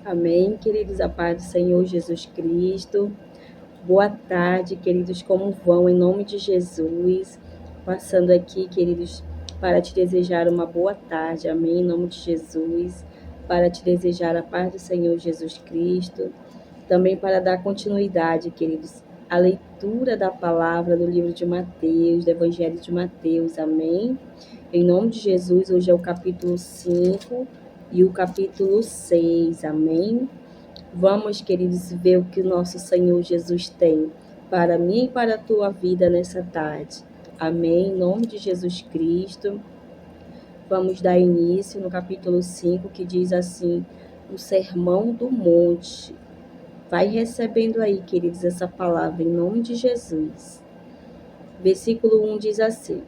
Amém, queridos, a paz do Senhor Jesus Cristo. Boa tarde, queridos, como vão? Em nome de Jesus, passando aqui, queridos, para te desejar uma boa tarde, amém, em nome de Jesus, para te desejar a paz do Senhor Jesus Cristo, também para dar continuidade, queridos, à leitura da palavra do livro de Mateus, do Evangelho de Mateus, amém? Em nome de Jesus, hoje é o capítulo 5 e o capítulo 6, amém? Vamos, queridos, ver o que o nosso Senhor Jesus tem para mim e para a tua vida nessa tarde. Amém? Em nome de Jesus Cristo. Vamos dar início no capítulo 5, que diz assim, o Sermão do Monte. Vai recebendo aí, queridos, essa palavra em nome de Jesus. Versículo 1 diz assim,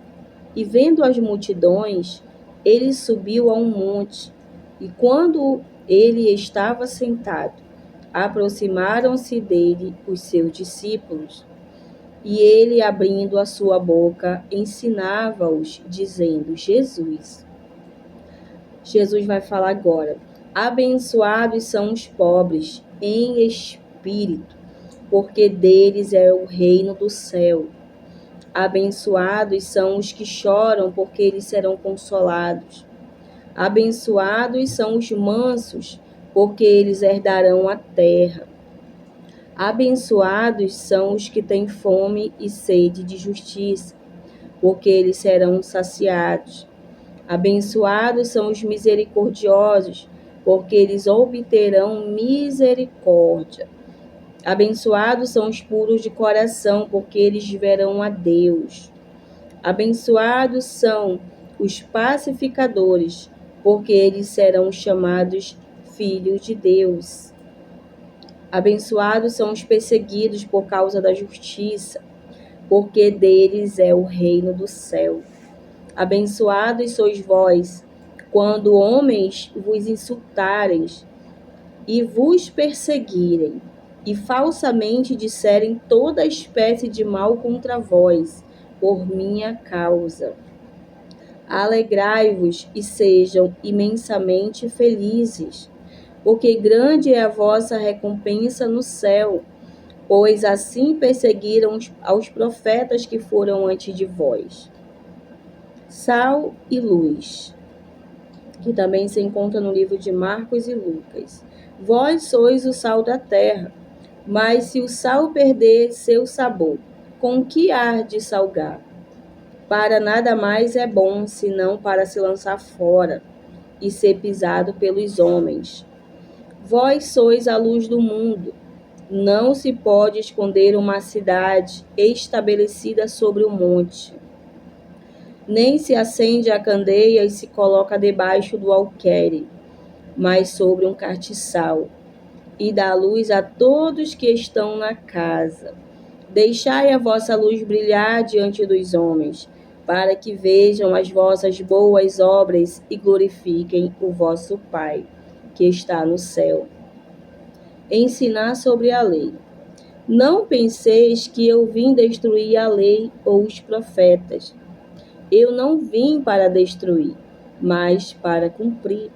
e vendo as multidões, ele subiu a um monte, e quando ele estava sentado, aproximaram-se dele os seus discípulos, e ele, abrindo a sua boca, ensinava-os, dizendo, Jesus vai falar agora, abençoados são os pobres em espírito, porque deles é o reino do céu. Abençoados são os que choram, porque eles serão consolados. Abençoados são os mansos, porque eles herdarão a terra. Abençoados são os que têm fome e sede de justiça, porque eles serão saciados. Abençoados são os misericordiosos, porque eles obterão misericórdia. Abençoados são os puros de coração, porque eles verão a Deus. Abençoados são os pacificadores, porque eles serão chamados filhos de Deus. Abençoados são os perseguidos por causa da justiça, porque deles é o reino do céu. Abençoados sois vós, quando homens vos insultarem e vos perseguirem, e falsamente disserem toda espécie de mal contra vós, por minha causa. Alegrai-vos e sejam imensamente felizes, porque grande é a vossa recompensa no céu, pois assim perseguiram aos profetas que foram antes de vós. Sal e luz, que também se encontra no livro de Marcos e Lucas. Vós sois o sal da terra, mas se o sal perder seu sabor, com que há de salgar? Para nada mais é bom, senão para se lançar fora e ser pisado pelos homens. Vós sois a luz do mundo. Não se pode esconder uma cidade estabelecida sobre o monte. Nem se acende a candeia e se coloca debaixo do alqueire, mas sobre um castiçal, e dá luz a todos que estão na casa. Deixai a vossa luz brilhar diante dos homens, para que vejam as vossas boas obras e glorifiquem o vosso Pai, que está no céu. Ensinar sobre a lei. Não penseis que eu vim destruir a lei ou os profetas. Eu não vim para destruir, mas para cumprir.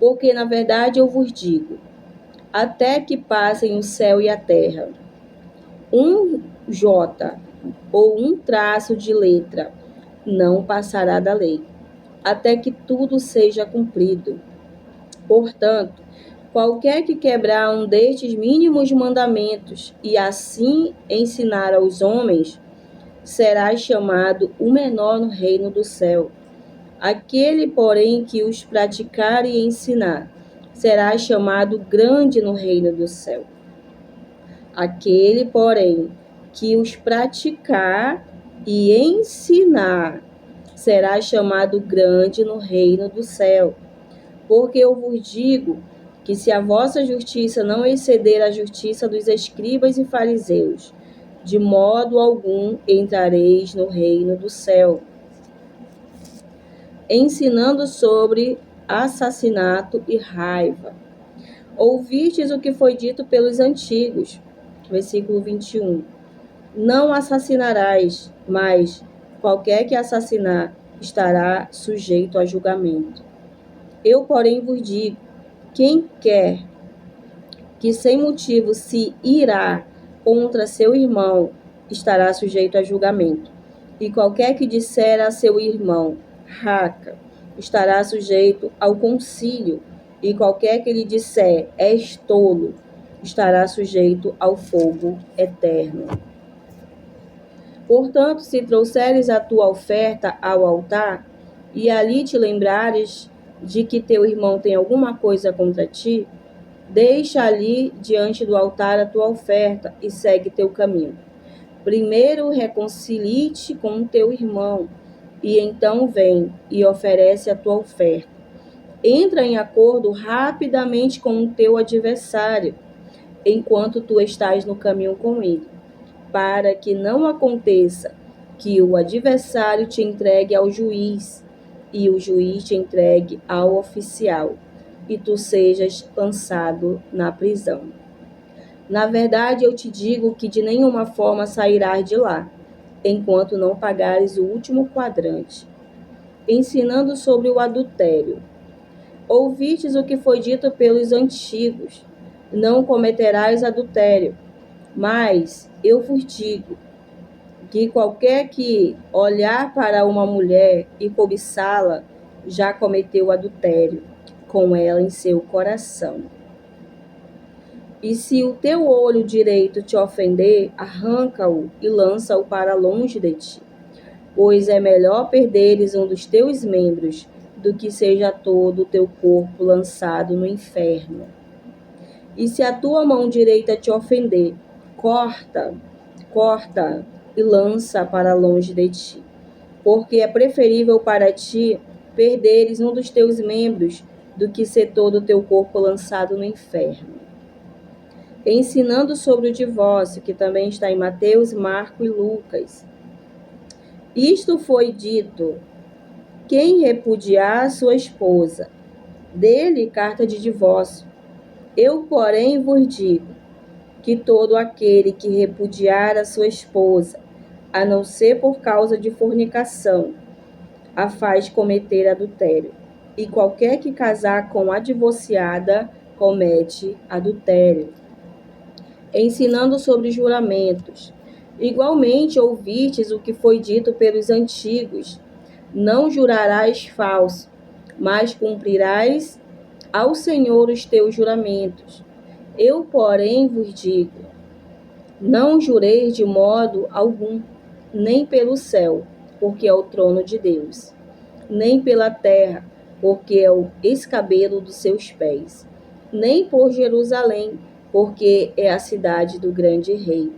Porque, na verdade, eu vos digo, até que passem o céu e a terra, um jota ou um traço de letra não passará da lei, até que tudo seja cumprido. Portanto, qualquer que quebrar um destes mínimos mandamentos e assim ensinar aos homens, será chamado o menor no reino do céu. Aquele, porém, que os praticar e ensinar, será chamado grande no reino do céu. Aquele, porém, que os praticar e ensinar, será chamado grande no reino do céu. Porque eu vos digo que se a vossa justiça não exceder a justiça dos escribas e fariseus, de modo algum entrareis no reino do céu. Ensinando sobre assassinato e raiva. Ouvistes o que foi dito pelos antigos. Versículo 21. Não assassinarás, mas qualquer que assassinar estará sujeito a julgamento. Eu, porém, vos digo, quem quer que sem motivo se irá contra seu irmão, estará sujeito a julgamento. E qualquer que disser a seu irmão, raca, estará sujeito ao concílio. E qualquer que lhe disser, és tolo, estará sujeito ao fogo eterno. Portanto, se trouxeres a tua oferta ao altar, e ali te lembrares de que teu irmão tem alguma coisa contra ti, deixa ali diante do altar a tua oferta e segue teu caminho. Primeiro reconcilie-te com o teu irmão, e então vem e oferece a tua oferta. Entra em acordo rapidamente com o teu adversário, enquanto tu estás no caminho com ele, para que não aconteça que o adversário te entregue ao juiz, e o juiz te entregue ao oficial, e tu sejas lançado na prisão. Na verdade, eu te digo que de nenhuma forma sairás de lá, enquanto não pagares o último quadrante. Ensinando sobre o adultério. Ouvistes o que foi dito pelos antigos: não cometerás adultério. Mas eu vos digo que qualquer que olhar para uma mulher e cobiçá-la, já cometeu adultério com ela em seu coração. E se o teu olho direito te ofender, arranca-o e lança-o para longe de ti. Pois é melhor perderes um dos teus membros do que seja todo o teu corpo lançado no inferno. E se a tua mão direita te ofender, corta e lança para longe de ti. Porque é preferível para ti perderes um dos teus membros do que ser todo o teu corpo lançado no inferno. Ensinando sobre o divórcio, que também está em Mateus, Marcos e Lucas. Isto foi dito: quem repudiar sua esposa, dê-lhe carta de divórcio. Eu, porém, vos digo que todo aquele que repudiar a sua esposa, a não ser por causa de fornicação, a faz cometer adultério. E qualquer que casar com a divorciada comete adultério. Ensinando sobre juramentos. Igualmente ouvistes o que foi dito pelos antigos: não jurarás falso, mas cumprirás ao Senhor os teus juramentos. Eu, porém, vos digo: não jureis de modo algum, nem pelo céu, porque é o trono de Deus, nem pela terra, porque é o escabelo dos seus pés, nem por Jerusalém, porque é a cidade do grande rei.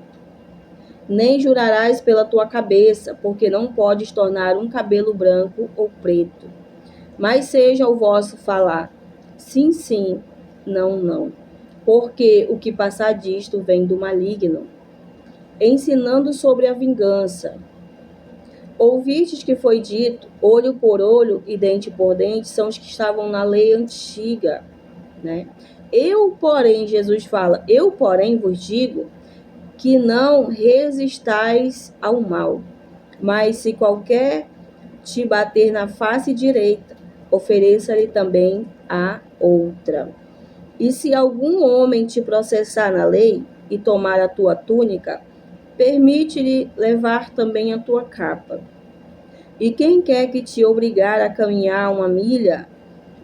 Nem jurarás pela tua cabeça, porque não podes tornar um cabelo branco ou preto. Mas seja o vosso falar, sim, sim, não, não. Porque o que passar disto vem do maligno. Ensinando sobre a vingança. Ouvistes que foi dito, olho por olho e dente por dente, são os que estavam na lei antiga, né? Jesus fala, eu, porém, vos digo que não resistais ao mal, mas se qualquer te bater na face direita, ofereça-lhe também a outra. E se algum homem te processar na lei e tomar a tua túnica, permite-lhe levar também a tua capa. E quem quer que te obrigar a caminhar 1 milha,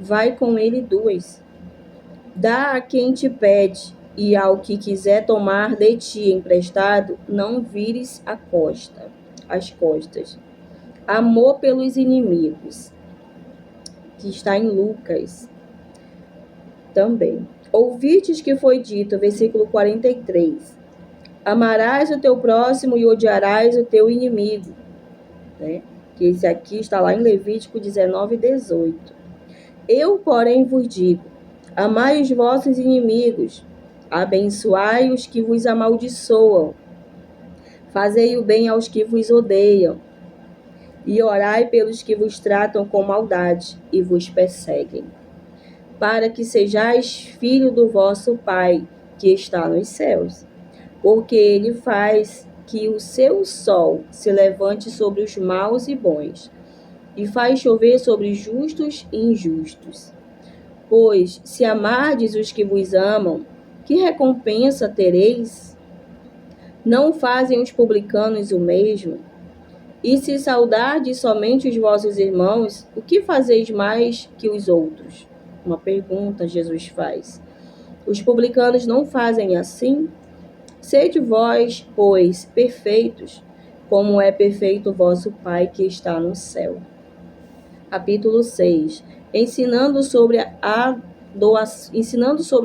vai com ele 2. Dá a quem te pede, e ao que quiser tomar de ti emprestado, não vires as costas. Amor pelos inimigos, que está em Lucas também. Ouvistes que foi dito, versículo 43, amarás o teu próximo e odiarás o teu inimigo, né? Que esse aqui está lá em Levítico 19, 18. Eu, porém, vos digo, amai os vossos inimigos, abençoai os que vos amaldiçoam, fazei o bem aos que vos odeiam, e orai pelos que vos tratam com maldade e vos perseguem, para que sejais filho do vosso Pai, que está nos céus, porque ele faz que o seu sol se levante sobre os maus e bons, e faz chover sobre justos e injustos. Pois, se amardes os que vos amam, que recompensa tereis? Não fazem os publicanos o mesmo? E se saudardes somente os vossos irmãos, o que fazeis mais que os outros? Uma pergunta Jesus faz. Os publicanos não fazem assim? Sede vós, pois, perfeitos, como é perfeito o vosso Pai que está no céu. Capítulo 6. Ensinando sobre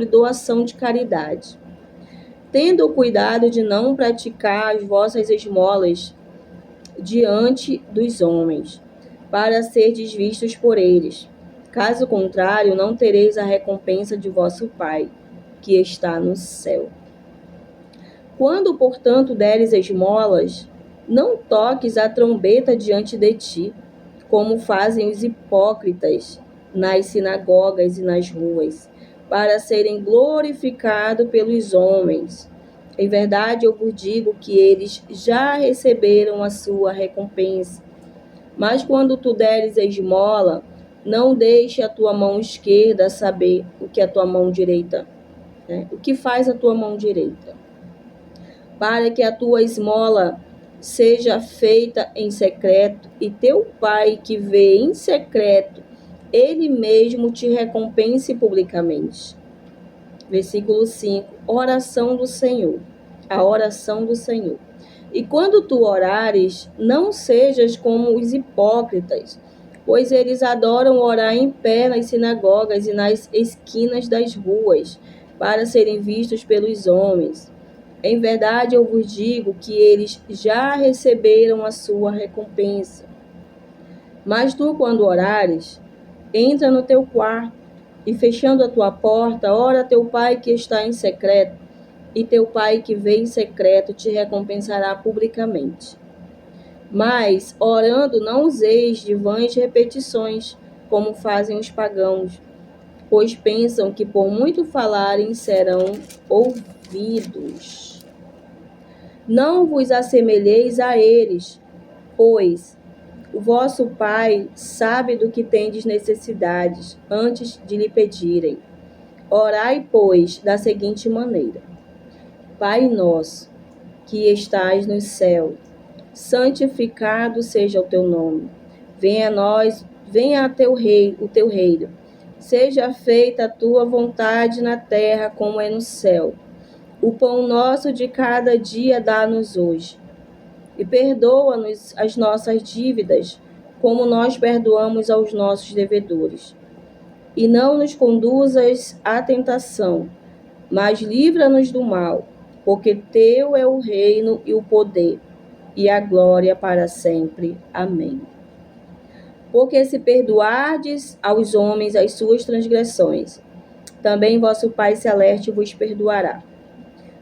doação de caridade. Tendo o cuidado de não praticar as vossas esmolas diante dos homens, para serdes vistos por eles. Caso contrário, não tereis a recompensa de vosso Pai, que está no céu. Quando, portanto, deres esmolas, não toques a trombeta diante de ti, como fazem os hipócritas nas sinagogas e nas ruas, para serem glorificados pelos homens. Em verdade, eu vos digo que eles já receberam a sua recompensa. Mas quando tu deres esmola, não deixe a tua mão esquerda saber o que a tua mão direita, o que faz a tua mão direita, para que a tua esmola seja feita em secreto, e teu Pai que vê em secreto, ele mesmo te recompense publicamente. Versículo 5, oração do Senhor. A oração do Senhor. E quando tu orares, não sejas como os hipócritas, pois eles adoram orar em pé nas sinagogas e nas esquinas das ruas, para serem vistos pelos homens. Em verdade, eu vos digo que eles já receberam a sua recompensa. Mas tu, quando orares, entra no teu quarto, e fechando a tua porta, ora a teu Pai que está em secreto, e teu Pai que vê em secreto te recompensará publicamente. Mas, orando, não useis de vãs repetições, como fazem os pagãos, pois pensam que por muito falarem serão ouvidos. Não vos assemelheis a eles, pois o vosso Pai sabe do que tendes necessidades, antes de lhe pedirem. Orai, pois, da seguinte maneira: Pai nosso, que estais no céu, santificado seja o teu nome. Venha a nós, venha o teu reino. Seja feita a tua vontade na terra como é no céu. O pão nosso de cada dia dá-nos hoje. E perdoa-nos as nossas dívidas, como nós perdoamos aos nossos devedores. E não nos conduzas à tentação, mas livra-nos do mal, porque teu é o reino e o poder, e a glória para sempre. Amém. Porque se perdoardes aos homens as suas transgressões, também vosso Pai Celeste vos perdoará.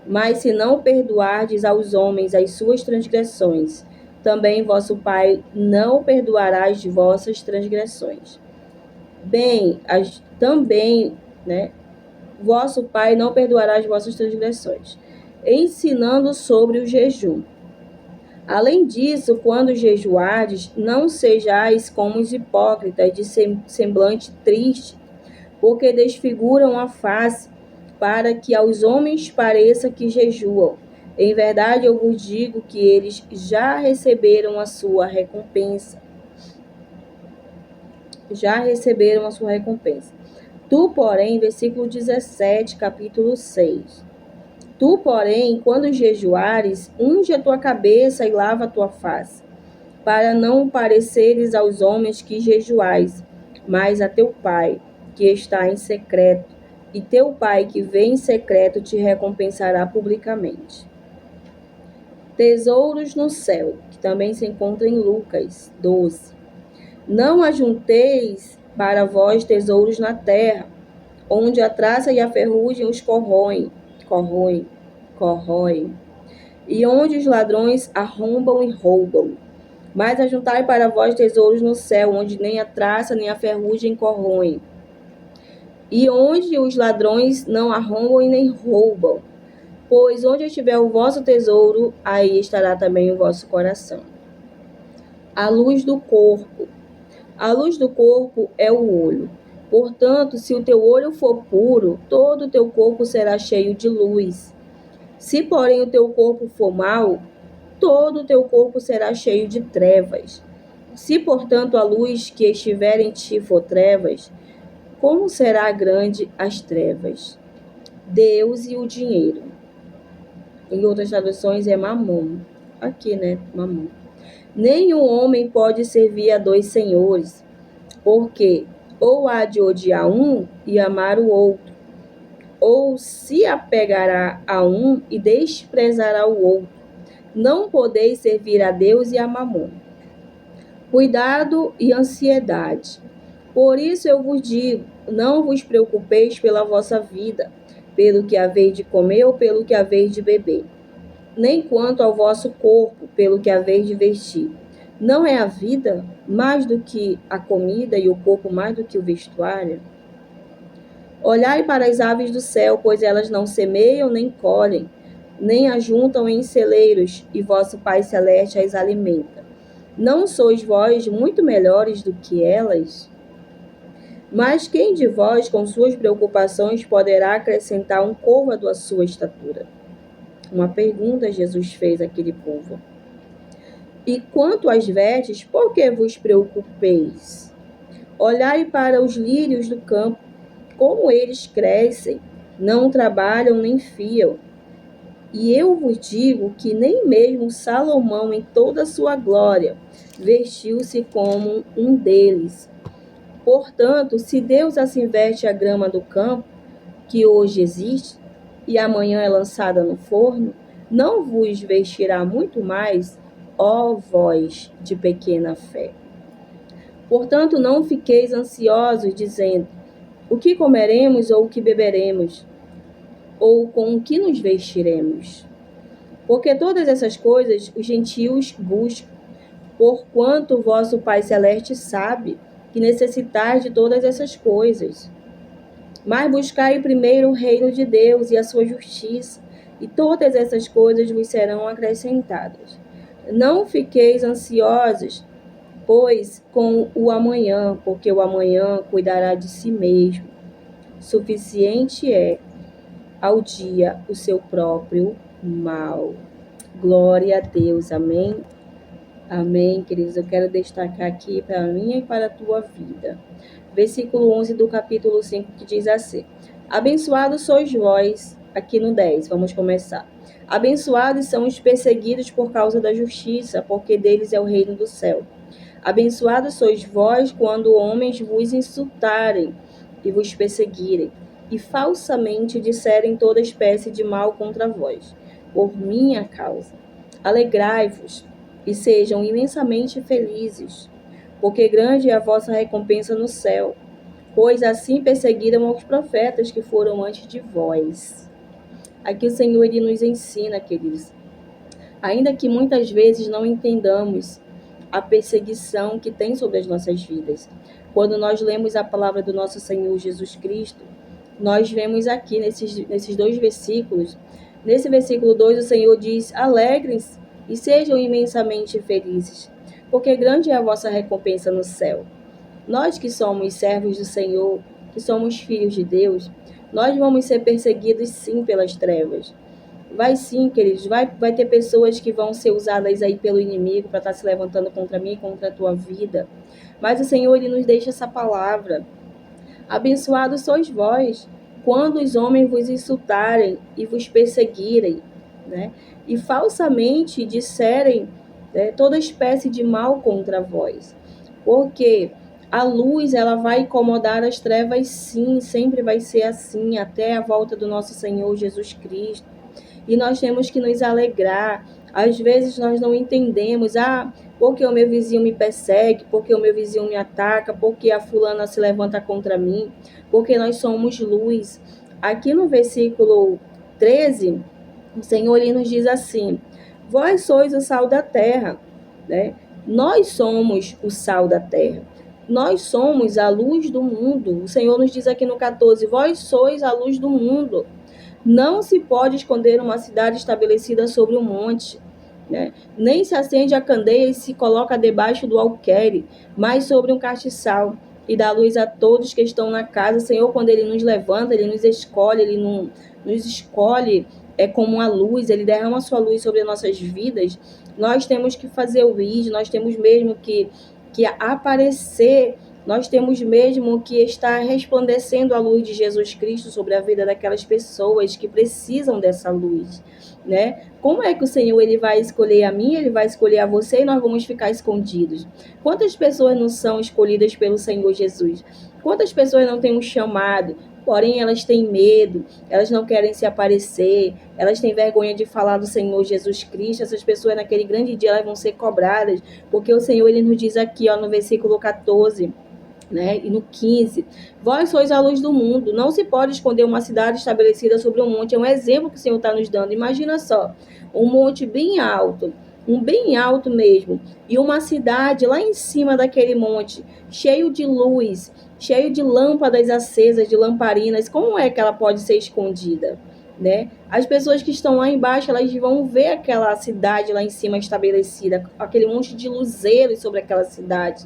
Mas se não perdoardes aos homens as suas transgressões, também vosso Pai não perdoará as vossas transgressões. Vosso Pai não perdoará as vossas transgressões. Ensinando sobre o jejum. Além disso, quando jejuardes, não sejais como os hipócritas de semblante triste, porque desfiguram a face, para que aos homens pareça que jejuam. Em verdade, eu vos digo que eles já receberam a sua recompensa. Já receberam a sua recompensa. Tu, porém, versículo 17, capítulo 6. Tu, porém, quando jejuares, unge a tua cabeça e lava a tua face, para não pareceres aos homens que jejuais, mas a teu Pai, que está em secreto, e teu Pai que vê em secreto te recompensará publicamente. Tesouros no céu, que também se encontra em Lucas 12. Não ajunteis para vós tesouros na terra, onde a traça e a ferrugem os corroem, e onde os ladrões arrombam e roubam. Mas ajuntai para vós tesouros no céu, onde nem a traça nem a ferrugem corroem, e onde os ladrões não arrombam e nem roubam. Pois onde estiver o vosso tesouro, aí estará também o vosso coração. A luz do corpo. A luz do corpo é o olho. Portanto, se o teu olho for puro, todo o teu corpo será cheio de luz. Se, porém, o teu corpo for mau, todo o teu corpo será cheio de trevas. Se, portanto, a luz que estiver em ti for trevas, como será grande as trevas? Deus e o dinheiro. Em outras traduções é mamon. Aqui, né? Mamon. Nenhum homem pode servir a dois senhores, porque ou há de odiar um e amar o outro, ou se apegará a um e desprezará o outro. Não podeis servir a Deus e a mamon. Cuidado e ansiedade. Por isso eu vos digo, não vos preocupeis pela vossa vida, pelo que haveis de comer ou pelo que haveis de beber, nem quanto ao vosso corpo, pelo que haveis de vestir. Não é a vida mais do que a comida e o corpo mais do que o vestuário? Olhai para as aves do céu, pois elas não semeiam nem colhem, nem ajuntam em celeiros, e vosso Pai Celeste as alimenta. Não sois vós muito melhores do que elas? Mas quem de vós, com suas preocupações, poderá acrescentar um côvado à sua estatura? Uma pergunta Jesus fez àquele povo. E quanto às vestes, por que vos preocupeis? Olhai para os lírios do campo, como eles crescem, não trabalham nem fiam. E eu vos digo que nem mesmo Salomão, em toda a sua glória, vestiu-se como um deles. Portanto, se Deus assim veste a grama do campo, que hoje existe, e amanhã é lançada no forno, não vos vestirá muito mais, ó vós de pequena fé. Portanto, não fiqueis ansiosos, dizendo, o que comeremos ou o que beberemos, ou com o que nos vestiremos? Porque todas essas coisas os gentios buscam, porquanto o vosso Pai Celeste sabe que necessitais de todas essas coisas. Mas buscai primeiro o reino de Deus e a sua justiça, e todas essas coisas vos serão acrescentadas. Não fiqueis ansiosos, pois com o amanhã, porque o amanhã cuidará de si mesmo. Suficiente é ao dia o seu próprio mal. Glória a Deus, amém? Amém, queridos. Eu quero destacar aqui para a minha e para a tua vida. Versículo 11 do capítulo 5, que diz assim: Abençoados sois vós, aqui no 10, vamos começar. Abençoados são os perseguidos por causa da justiça, porque deles é o reino do céu. Abençoados sois vós quando homens vos insultarem e vos perseguirem, e falsamente disserem toda espécie de mal contra vós, por minha causa. Alegrai-vos e sejam imensamente felizes, porque grande é a vossa recompensa no céu, pois assim perseguiram os profetas que foram antes de vós. Aqui o Senhor ele nos ensina, queridos, ainda que muitas vezes não entendamos a perseguição que tem sobre as nossas vidas. Quando nós lemos a palavra do nosso Senhor Jesus Cristo, nós vemos aqui nesses dois versículos. Nesse versículo 2, o Senhor diz: alegrem-se e sejam imensamente felizes, porque grande é a vossa recompensa no céu. Nós que somos servos do Senhor, que somos filhos de Deus, nós vamos ser perseguidos sim pelas trevas. Vai sim, queridos, vai ter pessoas que vão ser usadas aí pelo inimigo para estar se levantando contra mim, contra a tua vida. Mas o Senhor, ele nos deixa essa palavra. Abençoados sois vós, quando os homens vos insultarem e vos perseguirem, né? E falsamente disserem, né, toda espécie de mal contra vós. Porque a luz, ela vai incomodar as trevas sim, sempre vai ser assim, até a volta do nosso Senhor Jesus Cristo. E nós temos que nos alegrar. Às vezes nós não entendemos, porque o meu vizinho me persegue, porque o meu vizinho me ataca, porque a fulana se levanta contra mim, porque nós somos luz. Aqui no versículo 13, o Senhor ele nos diz assim: vós sois o sal da terra, né? Nós somos o sal da terra. Nós somos a luz do mundo. O Senhor nos diz aqui no 14: vós sois a luz do mundo. Não se pode esconder uma cidade estabelecida sobre um monte, né? Nem se acende a candeia e se coloca debaixo do alqueire, mas sobre um castiçal, e dá luz a todos que estão na casa. Senhor, quando Ele nos levanta, Ele nos escolhe, Ele não, nos escolhe como uma luz, Ele derrama a sua luz sobre as nossas vidas. Nós temos que fazer o ID, nós temos mesmo que aparecer, nós temos mesmo que estar resplandecendo a luz de Jesus Cristo sobre a vida daquelas pessoas que precisam dessa luz, né? Como é que o Senhor ele vai escolher a mim, ele vai escolher a você e nós vamos ficar escondidos? Quantas pessoas não são escolhidas pelo Senhor Jesus? Quantas pessoas não têm um chamado, porém elas têm medo, elas não querem se aparecer, elas têm vergonha de falar do Senhor Jesus Cristo? Essas pessoas naquele grande dia elas vão ser cobradas, porque o Senhor ele nos diz aqui, ó, no versículo 14, né? E no 15, vós sois a luz do mundo, não se pode esconder uma cidade estabelecida sobre um monte. É um exemplo que o Senhor está nos dando. Imagina só, um monte bem alto mesmo, e uma cidade lá em cima daquele monte, cheio de luz, cheio de lâmpadas acesas, de lamparinas. Como é que ela pode ser escondida, né? As pessoas que estão lá embaixo, elas vão ver aquela cidade lá em cima estabelecida, aquele monte de luzeiros sobre aquela cidade.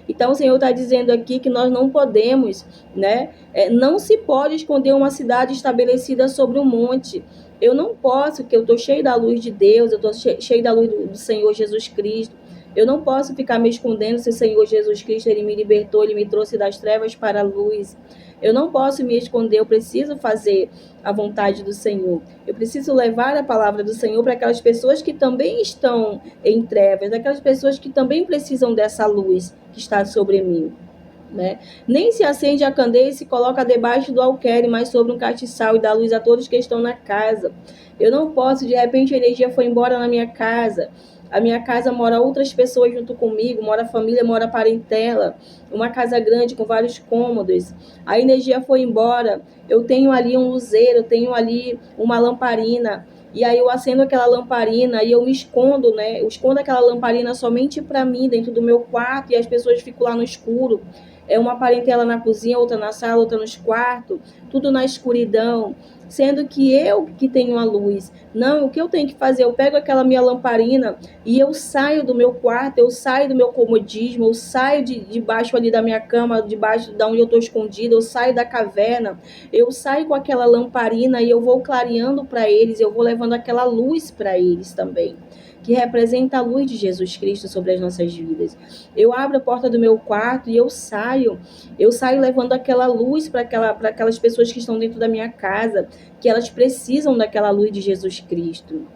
Então, o Senhor está dizendo aqui que nós não podemos, né? Não se pode esconder uma cidade estabelecida sobre um monte. Eu não posso, que eu estou cheio da luz de Deus, eu estou cheio da luz do Senhor Jesus Cristo. Eu não posso ficar me escondendo se o Senhor Jesus Cristo ele me libertou, ele me trouxe das trevas para a luz. Eu não posso me esconder, eu preciso fazer a vontade do Senhor. Eu preciso levar a palavra do Senhor para aquelas pessoas que também estão em trevas, aquelas pessoas que também precisam dessa luz que está sobre mim, né? Nem se acende a candeia e se coloca debaixo do alqueire, mas sobre um castiçal, e dá luz a todos que estão na casa. Eu não posso, de repente a energia foi embora na minha casa. A minha casa mora outras pessoas junto comigo, mora família, mora parentela, uma casa grande com vários cômodos. A energia foi embora, eu tenho ali um luzeiro, eu tenho ali uma lamparina, e aí eu acendo aquela lamparina e eu me escondo, né? Eu escondo aquela lamparina somente para mim, dentro do meu quarto, e as pessoas ficam lá no escuro. É uma parentela na cozinha, outra na sala, outra nos quartos, tudo na escuridão, sendo que eu que tenho a luz. Não, o que eu tenho que fazer? Eu pego aquela minha lamparina e eu saio do meu quarto, eu saio do meu comodismo, eu saio debaixo ali da minha cama, debaixo de onde eu estou escondida, eu saio da caverna, eu saio com aquela lamparina e eu vou clareando para eles, eu vou levando aquela luz para eles também, que representa a luz de Jesus Cristo sobre as nossas vidas. Eu abro a porta do meu quarto e eu saio levando aquela luz para aquelas pessoas que estão dentro da minha casa, que elas precisam daquela luz de Jesus Cristo.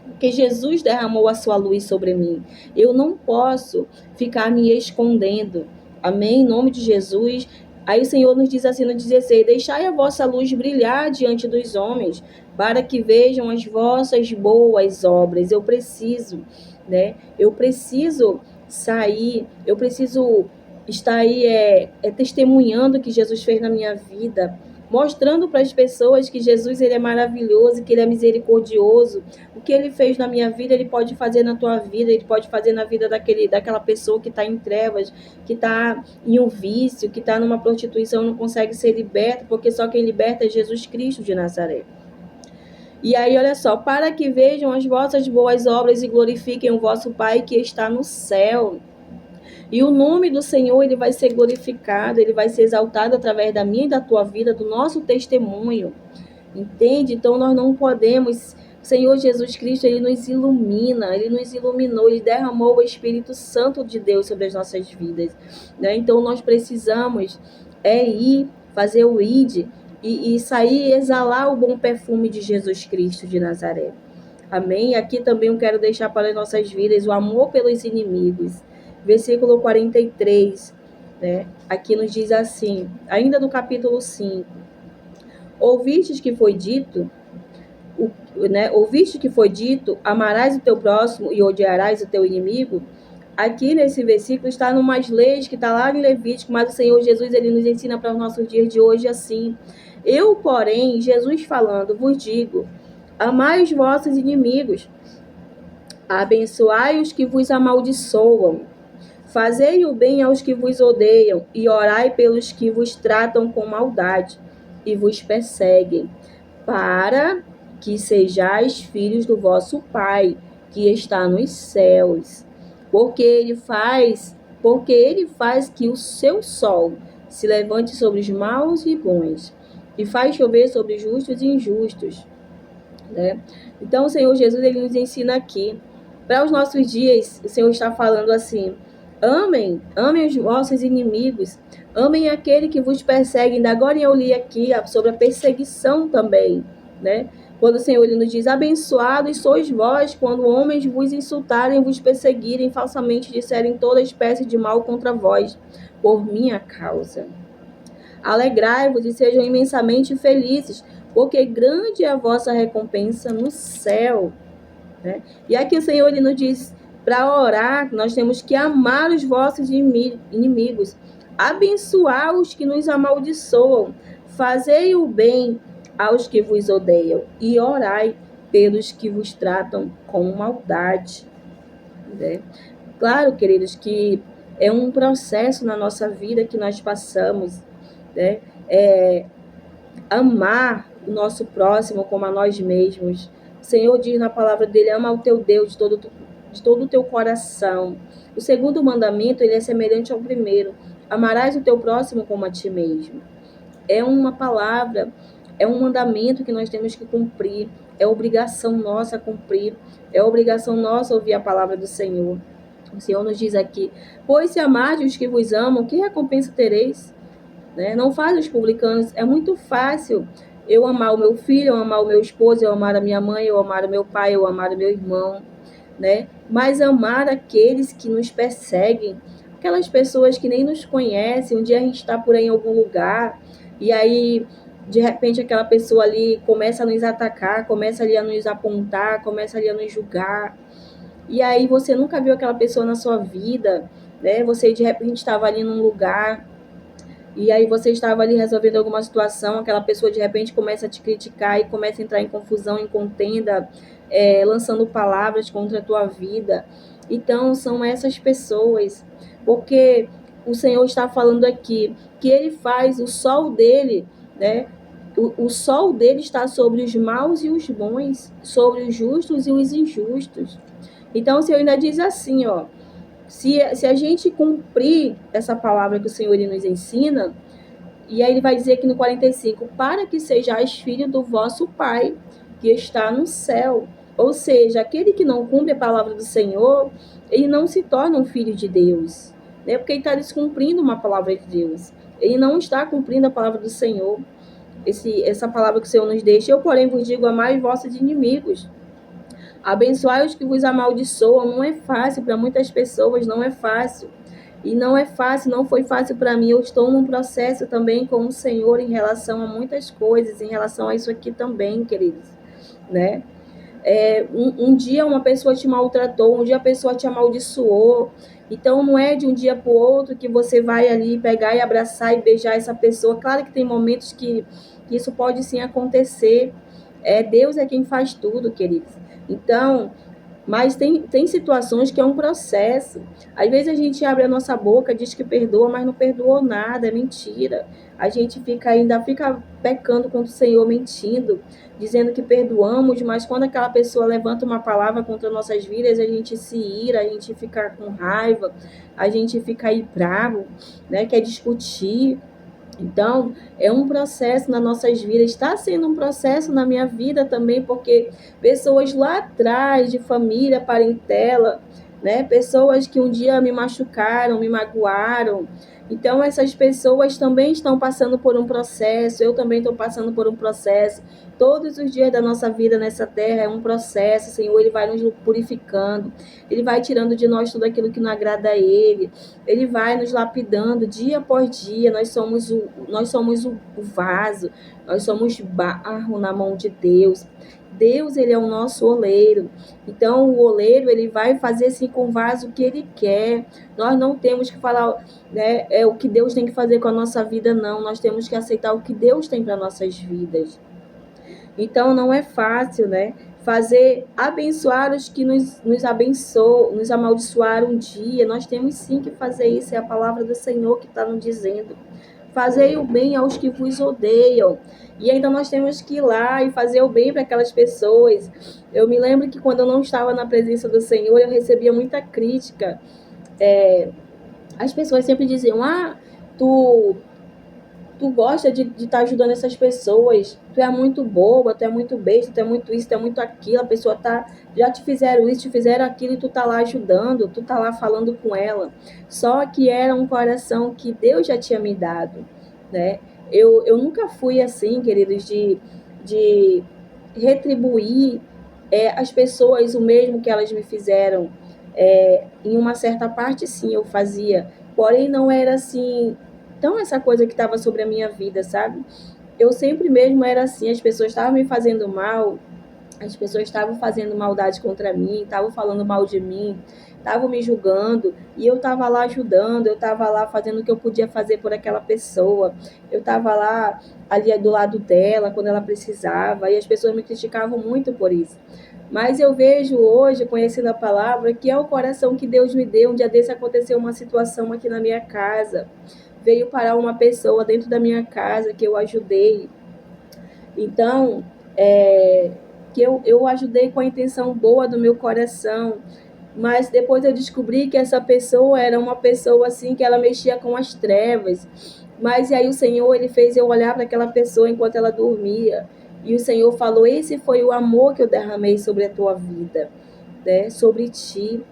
Porque Jesus derramou a sua luz sobre mim. Eu não posso ficar me escondendo. Amém? Em nome de Jesus. Aí o Senhor nos diz assim no 16, deixai a vossa luz brilhar diante dos homens, para que vejam as vossas boas obras. Eu preciso, né? Eu preciso sair, eu preciso estar aí testemunhando o que Jesus fez na minha vida, mostrando para as pessoas que Jesus ele é maravilhoso, que ele é misericordioso. O que ele fez na minha vida, ele pode fazer na tua vida, ele pode fazer na vida daquela pessoa que está em trevas, que está em um vício, que está numa prostituição, não consegue ser liberta, porque só quem liberta é Jesus Cristo de Nazaré. E aí, olha só, para que vejam as vossas boas obras e glorifiquem o vosso Pai que está no céu. E o nome do Senhor, ele vai ser glorificado, ele vai ser exaltado através da minha e da tua vida, do nosso testemunho. Entende? Então, nós não podemos... O Senhor Jesus Cristo, ele nos ilumina, ele nos iluminou, ele derramou o Espírito Santo de Deus sobre as nossas vidas, né? Então, nós precisamos ir fazer o ID e sair e exalar o bom perfume de Jesus Cristo de Nazaré. Amém? Aqui também eu quero deixar para as nossas vidas o amor pelos inimigos. Versículo 43, né? Aqui nos diz assim, ainda no capítulo 5. Ouvistes que foi dito, amarás o teu próximo e odiarás o teu inimigo. Aqui nesse versículo está numas leis que está lá em Levítico, mas o Senhor Jesus ele nos ensina para os nossos dias de hoje assim. Eu, porém, Jesus falando, vos digo, amai os vossos inimigos, abençoai os que vos amaldiçoam, fazei o bem aos que vos odeiam e orai pelos que vos tratam com maldade e vos perseguem, para que sejais filhos do vosso Pai, que está nos céus. Porque ele faz porque ele faz que o seu sol se levante sobre os maus e bons, e faz chover sobre justos e injustos, né? Então, o Senhor Jesus, ele nos ensina aqui, para os nossos dias, o Senhor está falando assim: amem os vossos inimigos, amem aquele que vos persegue. Ainda agora eu li aqui sobre a perseguição também, né? Quando o Senhor ele nos diz: abençoados sois vós, quando homens vos insultarem, vos perseguirem, falsamente disserem toda espécie de mal contra vós, por minha causa. Alegrai-vos e sejam imensamente felizes, porque grande é a vossa recompensa no céu, né? E aqui o Senhor ele nos diz, para orar, nós temos que amar os vossos inimigos, abençoar os que nos amaldiçoam, fazei o bem aos que vos odeiam e orai pelos que vos tratam com maldade, né? Claro, queridos, que é um processo na nossa vida que nós passamos, né? Amar o nosso próximo como a nós mesmos. O Senhor diz na palavra dele: ama o teu Deus de todo o teu coração. O segundo mandamento, ele é semelhante ao primeiro: amarás o teu próximo como a ti mesmo. É uma palavra, é um mandamento que nós temos que cumprir, é obrigação nossa cumprir, é obrigação nossa ouvir a palavra do Senhor. O Senhor nos diz aqui: pois se amardes os que vos amam, que recompensa tereis? Né? Não faz os publicanos. É muito fácil eu amar o meu filho, eu amar o meu esposo, eu amar a minha mãe, eu amar o meu pai, eu amar o meu irmão, né? Mas amar aqueles que nos perseguem, aquelas pessoas que nem nos conhecem. Um dia a gente está por aí em algum lugar e aí de repente aquela pessoa ali começa a nos atacar, começa ali a nos apontar, começa ali a nos julgar. E aí você nunca viu aquela pessoa na sua vida, né? Você de repente estava ali num lugar e aí você estava ali resolvendo alguma situação, aquela pessoa de repente começa a te criticar e começa a entrar em confusão, em contenda, lançando palavras contra a tua vida. Então, são essas pessoas, porque o Senhor está falando aqui que ele faz o sol dele, né? O sol dele está sobre os maus e os bons, sobre os justos e os injustos. Então, o Senhor ainda diz assim, ó: se a gente cumprir essa palavra que o Senhor nos ensina, e aí ele vai dizer aqui no 45, para que sejais filho do vosso Pai, que está no céu. Ou seja, aquele que não cumpre a palavra do Senhor, ele não se torna um filho de Deus, né? Porque ele está descumprindo uma palavra de Deus. Ele não está cumprindo a palavra do Senhor. Essa palavra que o Senhor nos deixa: eu, porém, vos digo, amai os vossos inimigos. Abençoai os que vos amaldiçoam. Não é fácil para muitas pessoas, não é fácil. E não é fácil, não foi fácil para mim. Eu estou num processo também com o Senhor em relação a muitas coisas, em relação a isso aqui também, queridos, né? Um dia uma pessoa te maltratou, um dia a pessoa te amaldiçoou. Então não é de um dia para o outro que você vai ali pegar e abraçar e beijar essa pessoa. Claro que tem momentos que isso pode sim acontecer. Deus é quem faz tudo, queridos. Então, mas tem situações que é um processo. Às vezes a gente abre a nossa boca, diz que perdoa, mas não perdoou nada, é mentira. A gente ainda fica pecando contra o Senhor, mentindo, dizendo que perdoamos, mas quando aquela pessoa levanta uma palavra contra nossas vidas, a gente se ira, a gente fica com raiva, a gente fica aí bravo, né, quer discutir. Então, é um processo nas nossas vidas, está sendo um processo na minha vida também, porque pessoas lá atrás, de família, parentela, né, pessoas que um dia me machucaram, me magoaram, então essas pessoas também estão passando por um processo, eu também estou passando por um processo. Todos os dias da nossa vida nessa terra é um processo. O Senhor, ele vai nos purificando, ele vai tirando de nós tudo aquilo que não agrada a ele, ele vai nos lapidando dia após dia. Nós somos o vaso, nós somos barro na mão de Deus. Deus, ele é o nosso oleiro. Então, o oleiro, ele vai fazer assim com o vaso o que ele quer. Nós não temos que falar, né, o que Deus tem que fazer com a nossa vida, não. Nós temos que aceitar o que Deus tem para nossas vidas. Então, não é fácil, né? Abençoar os que nos abençoam, nos amaldiçoaram um dia. Nós temos sim que fazer isso. É a palavra do Senhor que está nos dizendo. Fazei o bem aos que vos odeiam. E ainda nós temos que ir lá e fazer o bem para aquelas pessoas. Eu me lembro que quando eu não estava na presença do Senhor, eu recebia muita crítica. As pessoas sempre diziam, tu, tu gosta de estar ajudando essas pessoas, tu é muito boba, tu é muito besta, tu é muito isso, tu é muito aquilo, a pessoa já te fizeram isso, te fizeram aquilo e tu tá lá ajudando, tu tá lá falando com ela. Só que era um coração que Deus já tinha me dado, né? Eu nunca fui assim, queridos, de retribuir as pessoas o mesmo que elas me fizeram. Em uma certa parte, sim, eu fazia, porém não era assim, tão essa coisa que estava sobre a minha vida, sabe? Eu sempre mesmo era assim, as pessoas estavam me fazendo mal, as pessoas estavam fazendo maldade contra mim, estavam falando mal de mim, estavam me julgando, e eu estava lá ajudando, eu estava lá fazendo o que eu podia fazer por aquela pessoa, eu estava lá ali do lado dela quando ela precisava, e as pessoas me criticavam muito por isso. Mas eu vejo hoje, conhecendo a palavra, que é o coração que Deus me deu. Um dia desse aconteceu uma situação aqui na minha casa. Veio parar uma pessoa dentro da minha casa que eu ajudei. Então, que eu ajudei com a intenção boa do meu coração, mas depois eu descobri que essa pessoa era uma pessoa assim que ela mexia com as trevas. Mas e aí o Senhor, ele fez eu olhar para aquela pessoa enquanto ela dormia. E o Senhor falou: "Esse foi o amor que eu derramei sobre a tua vida, né? Sobre ti."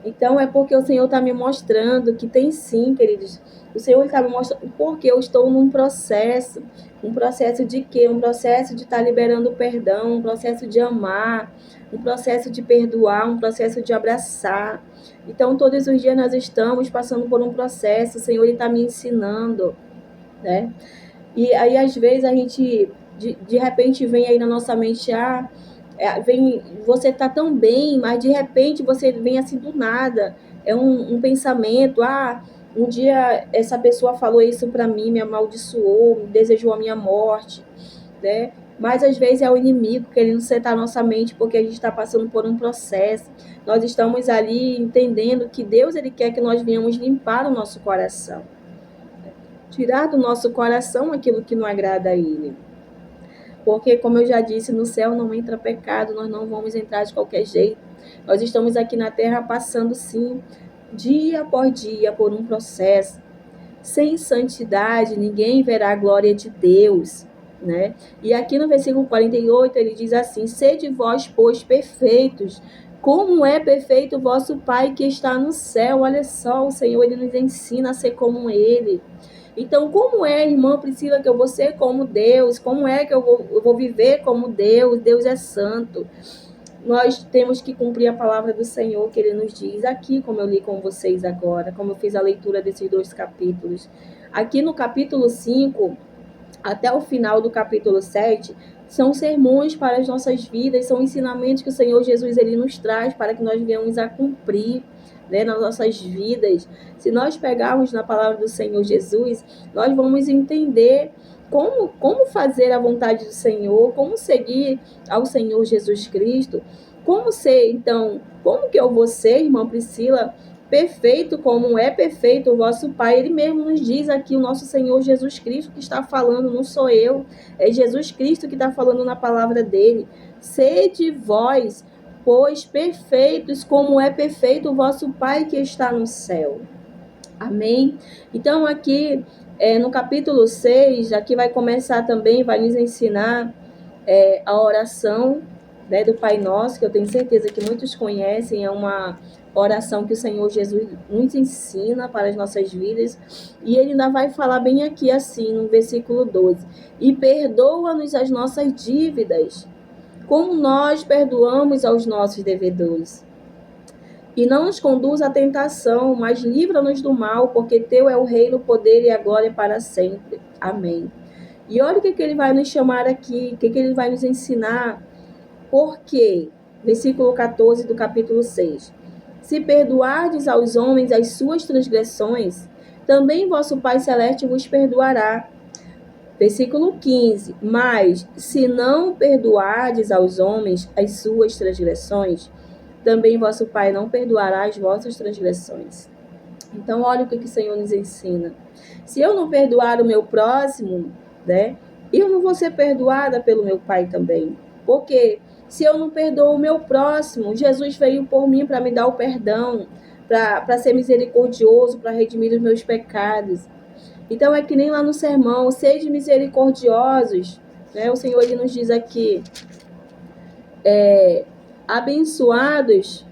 Então é porque o Senhor está me mostrando que tem sim, queridos. O Senhor está me mostrando porque eu estou num processo. Um processo de quê? Um processo de estar liberando perdão, um processo de amar, um processo de perdoar, um processo de abraçar. Então, todos os dias nós estamos passando por um processo, o Senhor está me ensinando, né? E aí, às vezes, a gente, de repente, vem aí na nossa mente, vem, você tá tão bem, mas de repente você vem assim do nada. É um pensamento, um dia essa pessoa falou isso para mim, me amaldiçoou, me desejou a minha morte, né? Mas às vezes é o inimigo querendo setar nossa mente porque a gente está passando por um processo. Nós estamos ali entendendo que Deus, ele quer que nós venhamos limpar o nosso coração, tirar do nosso coração aquilo que não agrada a Ele. Porque, como eu já disse, no céu não entra pecado, nós não vamos entrar de qualquer jeito. Nós estamos aqui na terra passando, sim, dia após dia, por um processo. Sem santidade, ninguém verá a glória de Deus, né? E aqui no versículo 48, ele diz assim: "Sede vós, pois, perfeitos, como é perfeito o vosso Pai que está no céu." Olha só, o Senhor, ele nos ensina a ser como Ele. Então, como é, irmã Priscila, que eu vou ser como Deus? Como é que eu vou viver como Deus? Deus é santo. Nós temos que cumprir a palavra do Senhor, que Ele nos diz aqui, como eu li com vocês agora, como eu fiz a leitura desses 2 capítulos. Aqui no capítulo 5, até o final do capítulo 7, são sermões para as nossas vidas, são ensinamentos que o Senhor Jesus, ele nos traz para que nós venhamos a cumprir, né, nas nossas vidas. Se nós pegarmos na palavra do Senhor Jesus, nós vamos entender como fazer a vontade do Senhor, como seguir ao Senhor Jesus Cristo, como ser, então, como que eu vou ser, irmã Priscila, perfeito como é perfeito o vosso Pai. Ele mesmo nos diz aqui, o nosso Senhor Jesus Cristo que está falando, não sou eu, é Jesus Cristo que está falando na palavra dele. Sede vós, pois, perfeitos como é perfeito o vosso Pai que está no céu. Amém? Então aqui, no capítulo 6, aqui vai começar também, vai nos ensinar a oração, né, do Pai Nosso, que eu tenho certeza que muitos conhecem, é uma oração que o Senhor Jesus nos ensina para as nossas vidas, e ele ainda vai falar bem aqui assim, no versículo 12: "E perdoa-nos as nossas dívidas, como nós perdoamos aos nossos devedores. E não nos conduz à tentação, mas livra-nos do mal, porque teu é o reino, o poder e a glória para sempre. Amém." E olha o que ele vai nos chamar aqui, o que ele vai nos ensinar. Por quê? Versículo 14 do capítulo 6. "Se perdoardes aos homens as suas transgressões, também vosso Pai Celeste vos perdoará." Versículo 15. "Mas, se não perdoardes aos homens as suas transgressões, também vosso Pai não perdoará as vossas transgressões." Então, olha o que o Senhor nos ensina. Se eu não perdoar o meu próximo, né, eu não vou ser perdoada pelo meu Pai também. Porque se eu não perdoo o meu próximo, Jesus veio por mim para me dar o perdão. para ser misericordioso, para redimir os meus pecados. Então é que nem lá no sermão, sede misericordiosos, né? O Senhor ele nos diz aqui, abençoados,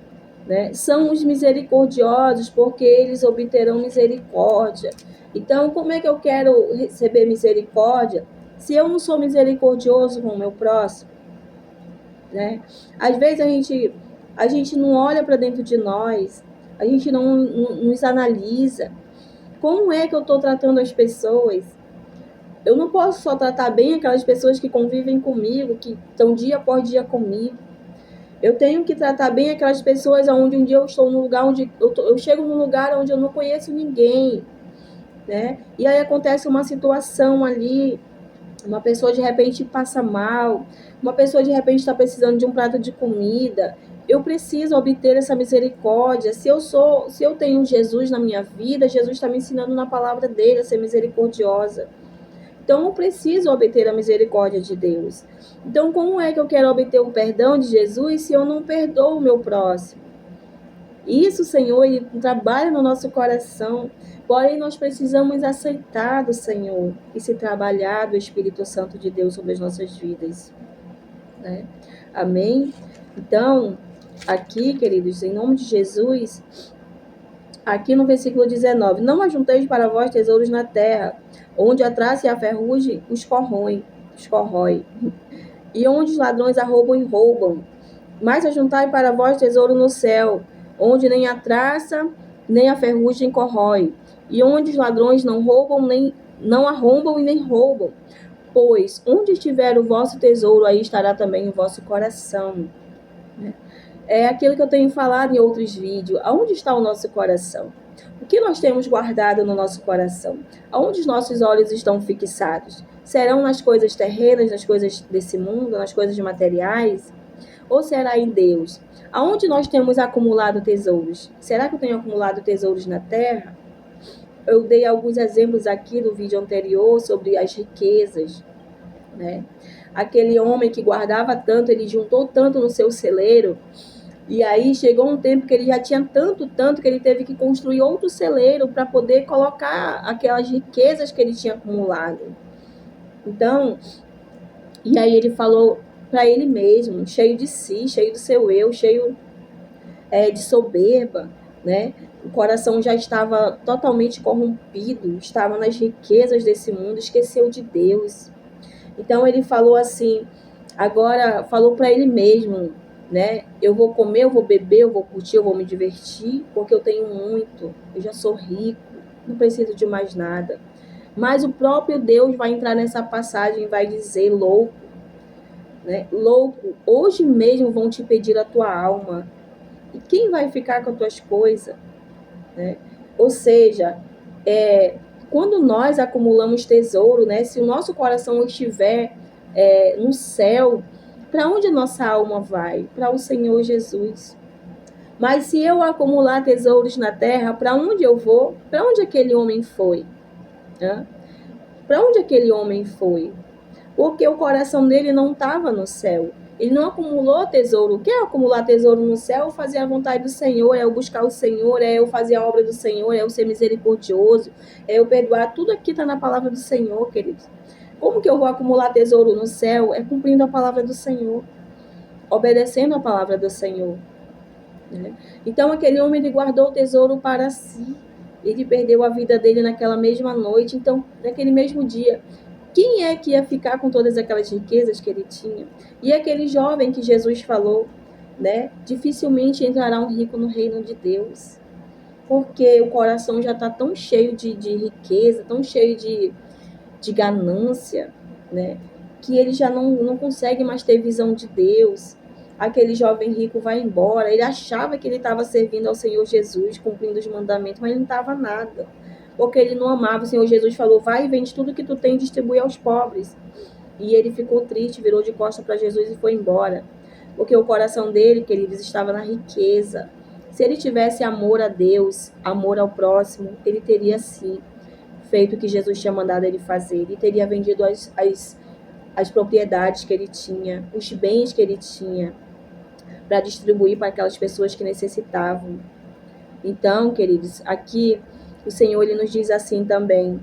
né, são os misericordiosos, porque eles obterão misericórdia. Então, como é que eu quero receber misericórdia se eu não sou misericordioso com o meu próximo? Né? Às vezes a gente não olha para dentro de nós, a gente não nos analisa. Como é que eu estou tratando as pessoas? Eu não posso só tratar bem aquelas pessoas que convivem comigo, que estão dia após dia comigo. Eu tenho que tratar bem aquelas pessoas onde um dia eu estou num lugar onde eu chego num lugar onde eu não conheço ninguém, né? E aí acontece uma situação ali, uma pessoa de repente passa mal, uma pessoa de repente está precisando de um prato de comida. Eu preciso obter essa misericórdia. Se eu tenho Jesus na minha vida, Jesus está me ensinando na palavra dele a ser misericordiosa. Então, eu preciso obter a misericórdia de Deus. Então, como é que eu quero obter o perdão de Jesus se eu não perdoo o meu próximo? Isso, Senhor, ele trabalha no nosso coração. Porém, nós precisamos aceitar do Senhor e se trabalhar do Espírito Santo de Deus sobre as nossas vidas. Né? Amém? Então, aqui, queridos, em nome de Jesus, aqui no versículo 19, não ajunteis para vós tesouros na terra, onde a traça e a ferrugem os corrói, e onde os ladrões arrombam e roubam. Mas ajuntai para vós tesouro no céu, onde nem a traça, nem a ferrugem corrói, e onde os ladrões não arrombam e nem roubam. Pois onde estiver o vosso tesouro, aí estará também o vosso coração. É aquilo que eu tenho falado em outros vídeos. Aonde está o nosso coração? O que nós temos guardado no nosso coração? Aonde os nossos olhos estão fixados? Serão nas coisas terrenas, nas coisas desse mundo, nas coisas materiais? Ou será em Deus? Aonde nós temos acumulado tesouros? Será que eu tenho acumulado tesouros na terra? Eu dei alguns exemplos aqui no vídeo anterior sobre as riquezas, né? Aquele homem que guardava tanto, ele juntou tanto no seu celeiro, e aí chegou um tempo que ele já tinha tanto, que ele teve que construir outro celeiro para poder colocar aquelas riquezas que ele tinha acumulado. Então, e aí ele falou para ele mesmo, cheio de si, cheio do seu eu, cheio de soberba, né? O coração já estava totalmente corrompido, estava nas riquezas desse mundo, esqueceu de Deus. Então ele falou assim, agora falou para ele mesmo, né? Eu vou comer, eu vou beber, eu vou curtir, eu vou me divertir, porque eu tenho muito, eu já sou rico, não preciso de mais nada. Mas o próprio Deus vai entrar nessa passagem e vai dizer, louco, né? Louco, hoje mesmo vão te pedir a tua alma. E quem vai ficar com as tuas coisas? Né? Ou seja, quando nós acumulamos tesouro, né? Se o nosso coração estiver no céu, para onde a nossa alma vai? Para o Senhor Jesus. Mas se eu acumular tesouros na terra, para onde eu vou? Para onde aquele homem foi? Para onde aquele homem foi? Porque o coração dele não estava no céu. Ele não acumulou tesouro. O que é acumular tesouro no céu? Fazer a vontade do Senhor, é eu buscar o Senhor, é eu fazer a obra do Senhor, é eu ser misericordioso, é eu perdoar. Tudo aqui está na palavra do Senhor, queridos. Como que eu vou acumular tesouro no céu? É cumprindo a palavra do Senhor, obedecendo a palavra do Senhor. Né? Então, aquele homem, ele guardou o tesouro para si. Ele perdeu a vida dele naquela mesma noite. Então, naquele mesmo dia, quem é que ia ficar com todas aquelas riquezas que ele tinha? E aquele jovem que Jesus falou, né? Dificilmente entrará um rico no reino de Deus. Porque o coração já está tão cheio de riqueza, tão cheio de ganância, né? Que ele já não consegue mais ter visão de Deus. Aquele jovem rico vai embora. Ele achava que ele estava servindo ao Senhor Jesus, cumprindo os mandamentos, mas ele não estava nada. Porque ele não amava. O Senhor Jesus falou, vai e vende tudo que tu tem e distribui aos pobres. E ele ficou triste, virou de costas para Jesus e foi embora. Porque o coração dele, queridos, estava na riqueza. Se ele tivesse amor a Deus, amor ao próximo, ele teria sim feito o que Jesus tinha mandado ele fazer. Ele teria vendido as propriedades que ele tinha, os bens que ele tinha, para distribuir para aquelas pessoas que necessitavam. Então, queridos, aqui o Senhor ele nos diz assim também,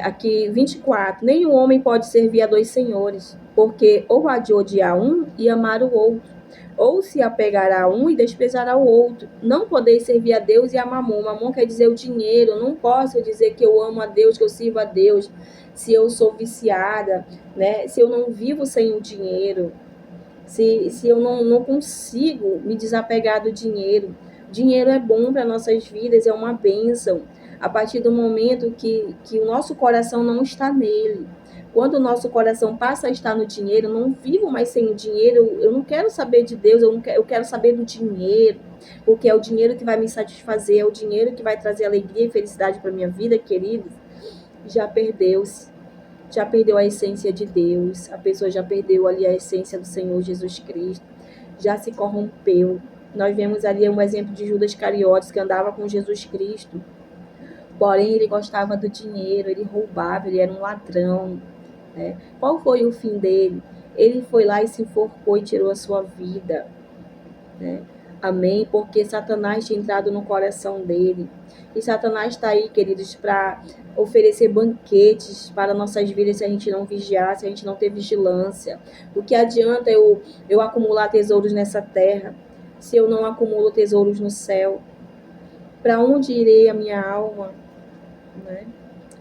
aqui 24, nenhum homem pode servir a dois senhores, porque ou há de odiar um e amar o outro, ou se apegará a um e desprezará o outro. Não podeis servir a Deus e a Mamon. Mamon quer dizer o dinheiro. Eu não posso dizer que eu amo a Deus, que eu sirvo a Deus, se eu sou viciada, né? Se eu não vivo sem o dinheiro, se eu não consigo me desapegar do dinheiro. Dinheiro é bom para nossas vidas, é uma bênção. A partir do momento que o nosso coração não está nele. Quando o nosso coração passa a estar no dinheiro, eu não vivo mais sem o dinheiro, eu não quero saber de Deus, eu quero saber do dinheiro, porque é o dinheiro que vai me satisfazer, é o dinheiro que vai trazer alegria e felicidade para minha vida, queridos. Já perdeu-se. Já perdeu a essência de Deus, a pessoa já perdeu ali a essência do Senhor Jesus Cristo, já se corrompeu. Nós vemos ali um exemplo de Judas Iscariotes, que andava com Jesus Cristo, porém ele gostava do dinheiro, ele roubava, ele era um ladrão, né? Qual foi o fim dele? Ele foi lá e se enforcou e tirou a sua vida, né? Amém? Porque Satanás tinha entrado no coração dele. E Satanás está aí, queridos, para oferecer banquetes para nossas vidas se a gente não vigiar, se a gente não ter vigilância. O que adianta eu acumular tesouros nessa terra, se eu não acumulo tesouros no céu? Para onde irei a minha alma? Né?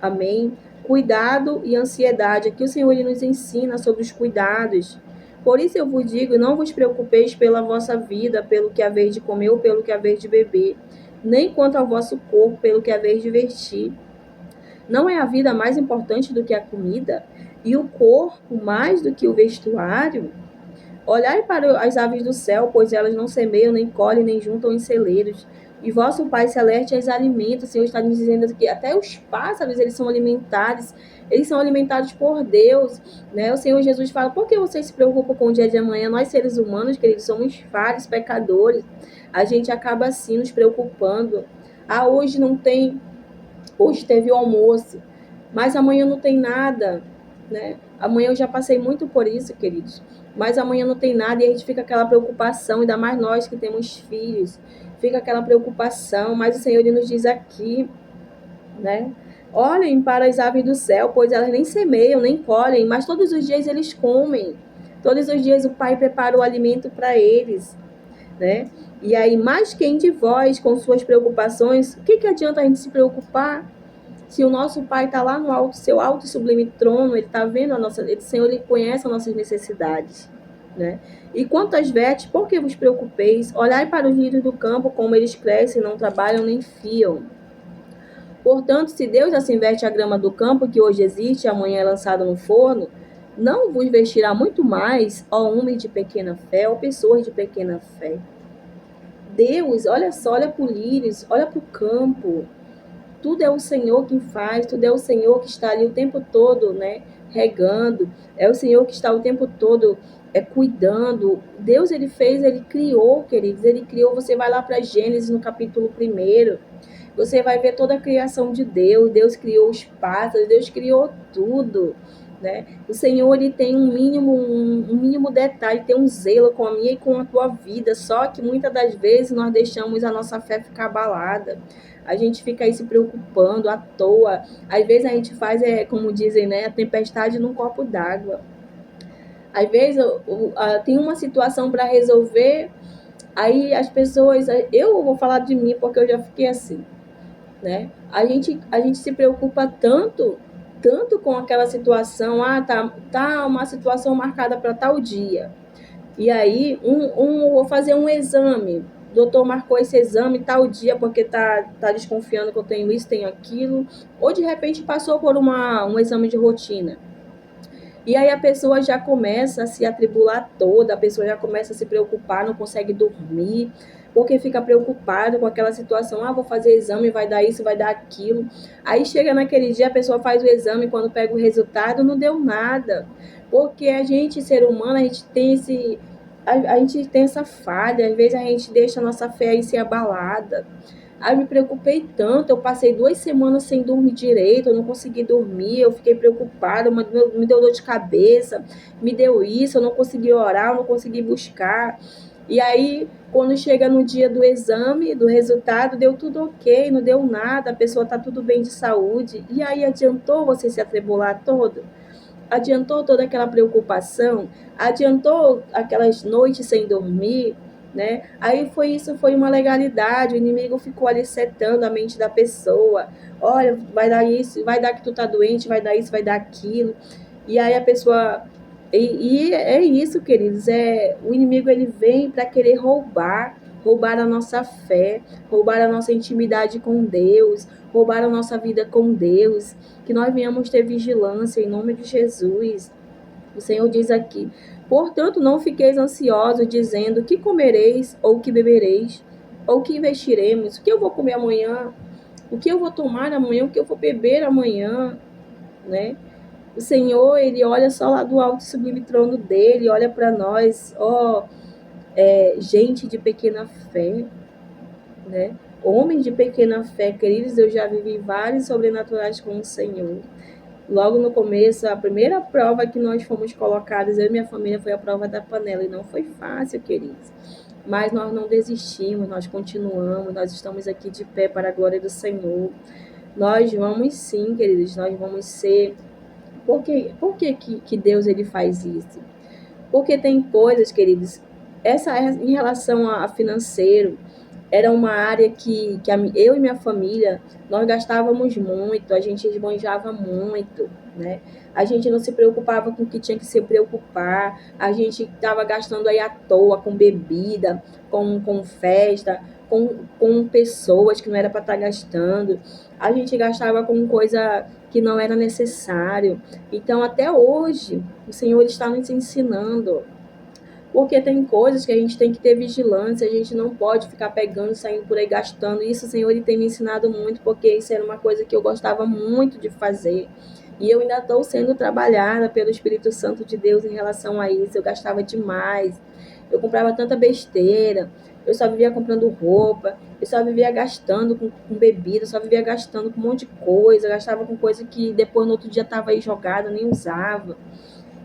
Amém? Cuidado e ansiedade. Aqui o Senhor ele nos ensina sobre os cuidados. Por isso eu vos digo, não vos preocupeis pela vossa vida, pelo que haveis de comer ou pelo que haveis de beber, nem quanto ao vosso corpo, pelo que haveis de vestir. Não é a vida mais importante do que a comida, e o corpo mais do que o vestuário? Olhai para as aves do céu, pois elas não semeiam, nem colhem, nem juntam em celeiros. E vosso Pai Celeste as alimenta. O Senhor está nos dizendo que até os pássaros, eles são alimentados por Deus, né? O Senhor Jesus fala, por que vocês se preocupam com o dia de amanhã? Nós, seres humanos, queridos, somos falhos, pecadores. A gente acaba, assim, nos preocupando. Ah, hoje teve o almoço, mas amanhã não tem nada, né? Amanhã eu já passei muito por isso, queridos. Mas amanhã não tem nada e a gente fica aquela preocupação, ainda mais nós que temos filhos, fica aquela preocupação, mas o Senhor ele nos diz aqui, né? Olhem para as aves do céu, pois elas nem semeiam, nem colhem, mas todos os dias eles comem. Todos os dias o Pai prepara o alimento para eles, né? E aí, mais quem de vós, com suas preocupações, o que adianta a gente se preocupar? Se o nosso Pai está lá no alto, seu alto e sublime trono, ele está vendo o Senhor, ele conhece as nossas necessidades, né? E quanto às vestes, por que vos preocupeis? Olhai para os lírios do campo, como eles crescem, não trabalham nem fiam. Portanto, se Deus assim veste a grama do campo, que hoje existe e amanhã é lançada no forno, não vos vestirá muito mais, ó homens de pequena fé, ó pessoas de pequena fé. Deus, olha só, olha para o lírios, olha para o campo. Tudo é o Senhor quem faz, tudo é o Senhor que está ali o tempo todo, né, regando. É o Senhor que está o tempo todo cuidando. Deus, ele fez, ele criou, queridos, ele criou. Você vai lá para Gênesis, no capítulo 1, você vai ver toda a criação de Deus. Deus criou os pássaros, Deus criou tudo, né? O Senhor, ele tem um mínimo detalhe, tem um zelo com a minha e com a tua vida, só que muitas das vezes nós deixamos a nossa fé ficar abalada. A gente fica aí se preocupando à toa. Às vezes a gente faz, como dizem, né, a tempestade num copo d'água. Às vezes tem uma situação para resolver, aí as pessoas... Eu vou falar de mim porque eu já fiquei assim, né? A gente se preocupa tanto com aquela situação. Tá uma situação marcada para tal dia. E aí, vou fazer um exame. O doutor marcou esse exame tal dia porque tá desconfiando que eu tenho isso, tenho aquilo. Ou de repente passou por um exame de rotina. E aí a pessoa já começa a se atribular toda, a pessoa já começa a se preocupar, não consegue dormir, porque fica preocupada com aquela situação. Vou fazer exame, vai dar isso, vai dar aquilo. Aí chega naquele dia, a pessoa faz o exame, quando pega o resultado, não deu nada. Porque a gente, ser humano, a gente tem essa falha, às vezes a gente deixa a nossa fé aí ser abalada. Aí eu me preocupei tanto, eu passei 2 semanas sem dormir direito, eu não consegui dormir, eu fiquei preocupada, me deu dor de cabeça, me deu isso, eu não consegui orar, eu não consegui buscar. E aí, quando chega no dia do exame, do resultado, deu tudo ok, não deu nada, a pessoa está tudo bem de saúde. E aí adiantou você se atribular todo? Adiantou toda aquela preocupação? Adiantou aquelas noites sem dormir? Né? Aí foi uma legalidade, o inimigo ficou ali setando a mente da pessoa. Olha, vai dar isso, vai dar que tu tá doente, vai dar isso, vai dar aquilo. E aí a pessoa e é isso, queridos, o inimigo ele vem para querer roubar a nossa fé, roubar a nossa intimidade com Deus, roubar a nossa vida com Deus, que nós venhamos ter vigilância em nome de Jesus. O Senhor diz aqui: portanto, não fiqueis ansiosos, dizendo: que comereis, ou que bebereis, ou que vestiremos, o que eu vou comer amanhã, o que eu vou tomar amanhã, o que eu vou beber amanhã, né? O Senhor, ele olha só lá do alto e sublime trono dele, olha para nós, gente de pequena fé, né? Homens de pequena fé, queridos, eu já vivi vários sobrenaturais com o Senhor. Logo no começo, a primeira prova que nós fomos colocados, eu e minha família, foi a prova da panela. E não foi fácil, queridos. Mas nós não desistimos, nós continuamos, nós estamos aqui de pé para a glória do Senhor. Nós vamos sim, queridos, nós vamos ser. Por que Deus ele faz isso? Porque tem coisas, queridos, essa em relação a financeiro, era uma área que eu e minha família, nós gastávamos muito, a gente esbanjava muito, né? A gente não se preocupava com o que tinha que se preocupar, a gente estava gastando aí à toa, com bebida, com festa, com pessoas que não era para estar gastando, a gente gastava com coisa que não era necessário. Então, até hoje, o Senhor está nos ensinando, porque tem coisas que a gente tem que ter vigilância, a gente não pode ficar pegando, saindo por aí gastando. Isso o Senhor ele tem me ensinado muito, porque isso era uma coisa que eu gostava muito de fazer. E eu ainda estou sendo trabalhada pelo Espírito Santo de Deus em relação a isso. Eu gastava demais, eu comprava tanta besteira, eu só vivia comprando roupa, eu só vivia gastando com bebida, eu só vivia gastando com um monte de coisa, eu gastava com coisa que depois no outro dia estava aí jogada, nem usava.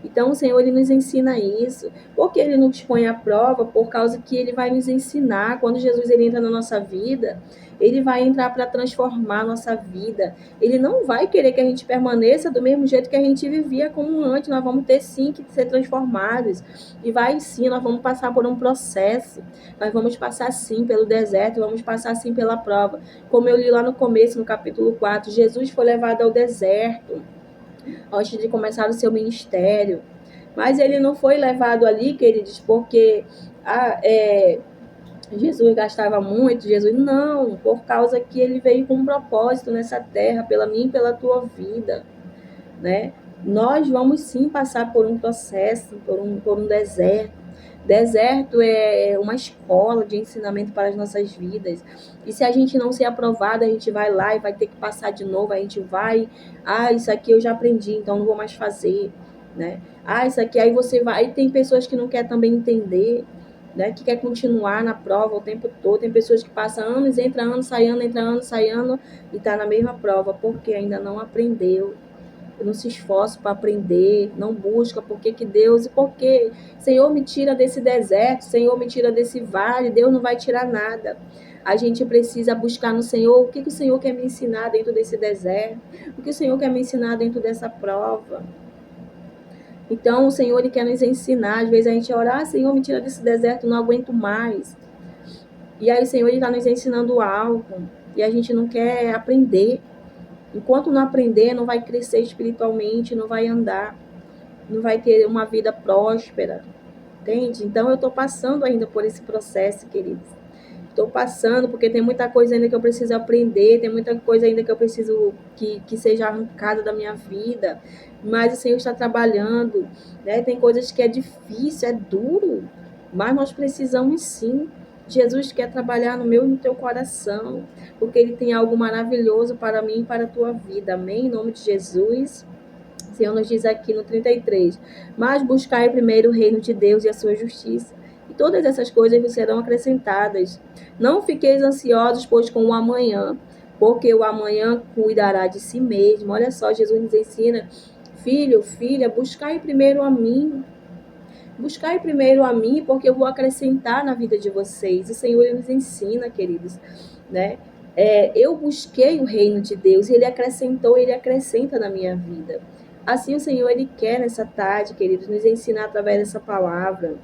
Então, o Senhor, ele nos ensina isso, porque ele nos põe à prova, por causa que ele vai nos ensinar. Quando Jesus ele entra na nossa vida, ele vai entrar para transformar a nossa vida. Ele não vai querer que a gente permaneça do mesmo jeito que a gente vivia como antes. Nós vamos ter sim que ser transformados. E vai sim, nós vamos passar por um processo. Nós vamos passar sim pelo deserto, vamos passar sim pela prova. Como eu li lá no começo, no capítulo 4, Jesus foi levado ao deserto antes de começar o seu ministério. Mas ele não foi levado ali, queridos, porque Jesus gastava muito, Jesus não, por causa que ele veio com um propósito nessa terra, pela minha e pela tua vida, né? Nós vamos sim passar por um processo, por um deserto. Deserto é uma escola de ensinamento para as nossas vidas. E se a gente não ser aprovado, a gente vai lá e vai ter que passar de novo. A gente vai, isso aqui eu já aprendi, então não vou mais fazer, né? Isso aqui, aí você vai. E tem pessoas que não querem também entender, né? Que quer continuar na prova o tempo todo. Tem pessoas que passam anos, entra ano, sai ano e está na mesma prova, porque ainda não aprendeu, não se esforça para aprender, não busca porque que Deus, e porque Senhor me tira desse deserto, Senhor me tira desse vale, Deus não vai tirar nada. A gente precisa buscar no Senhor o que o Senhor quer me ensinar dentro desse deserto, o que o Senhor quer me ensinar dentro dessa prova. Então o Senhor ele quer nos ensinar, às vezes a gente ora, Senhor me tira desse deserto, não aguento mais. E aí o Senhor está nos ensinando algo e a gente não quer aprender. Enquanto não aprender, não vai crescer espiritualmente, não vai andar, não vai ter uma vida próspera, entende? Então, eu estou passando ainda por esse processo, queridos. Estou passando porque tem muita coisa ainda que eu preciso aprender, tem muita coisa ainda que eu preciso que seja arrancada da minha vida, mas o Senhor está trabalhando, né? Tem coisas que é difícil, é duro, mas nós precisamos sim. Jesus quer trabalhar no meu e no teu coração, porque Ele tem algo maravilhoso para mim e para a tua vida. Amém? Em nome de Jesus. O Senhor nos diz aqui no 33, mas buscai primeiro o reino de Deus e a sua justiça, e todas essas coisas vos serão acrescentadas. Não fiqueis ansiosos, pois com o amanhã, porque o amanhã cuidará de si mesmo. Olha só, Jesus nos ensina, filho, filha, buscai primeiro a mim. Buscai primeiro a mim, porque eu vou acrescentar na vida de vocês. O Senhor, Ele nos ensina, queridos, né? Eu busquei o reino de Deus e Ele acrescentou, Ele acrescenta na minha vida. Assim o Senhor, Ele quer nessa tarde, queridos, nos ensinar através dessa palavra.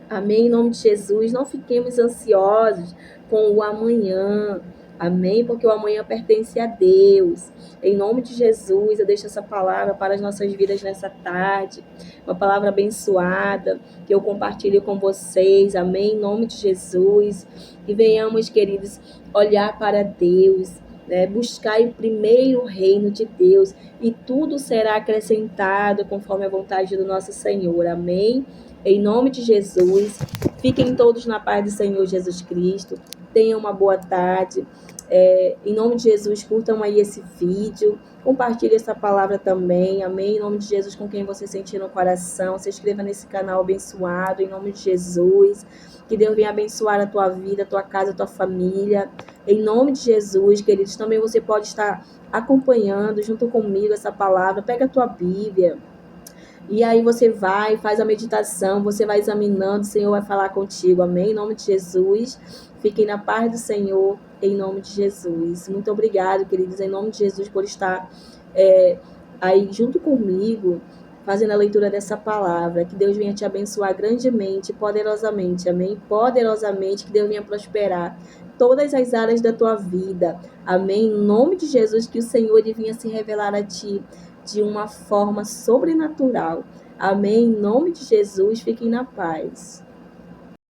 Amém? Em nome de Jesus, não fiquemos ansiosos com o amanhã. Amém? Porque o amanhã pertence a Deus. Em nome de Jesus, eu deixo essa palavra para as nossas vidas nessa tarde. Uma palavra abençoada que eu compartilho com vocês. Amém? Em nome de Jesus. Que venhamos, queridos, olhar para Deus, né? Buscar primeiro o reino de Deus e tudo será acrescentado conforme a vontade do nosso Senhor. Amém? Em nome de Jesus, fiquem todos na paz do Senhor Jesus Cristo. Tenham uma boa tarde. Em nome de Jesus, curtam aí esse vídeo. Compartilhe essa palavra também. Amém? Em nome de Jesus, com quem você sentir no coração. Se inscreva nesse canal abençoado. Em nome de Jesus. Que Deus venha abençoar a tua vida, a tua casa, a tua família. Em nome de Jesus, queridos. Também você pode estar acompanhando junto comigo essa palavra. Pega a tua Bíblia. E aí você vai, faz a meditação, você vai examinando, o Senhor vai falar contigo, amém? Em nome de Jesus, fiquem na paz do Senhor, em nome de Jesus. Muito obrigado, queridos, em nome de Jesus, por estar aí junto comigo, fazendo a leitura dessa palavra. Que Deus venha te abençoar grandemente, poderosamente, amém? Poderosamente, que Deus venha prosperar todas as áreas da tua vida, amém? Em nome de Jesus, que o Senhor venha se revelar a ti de uma forma sobrenatural. Amém? Em nome de Jesus, fiquem na paz.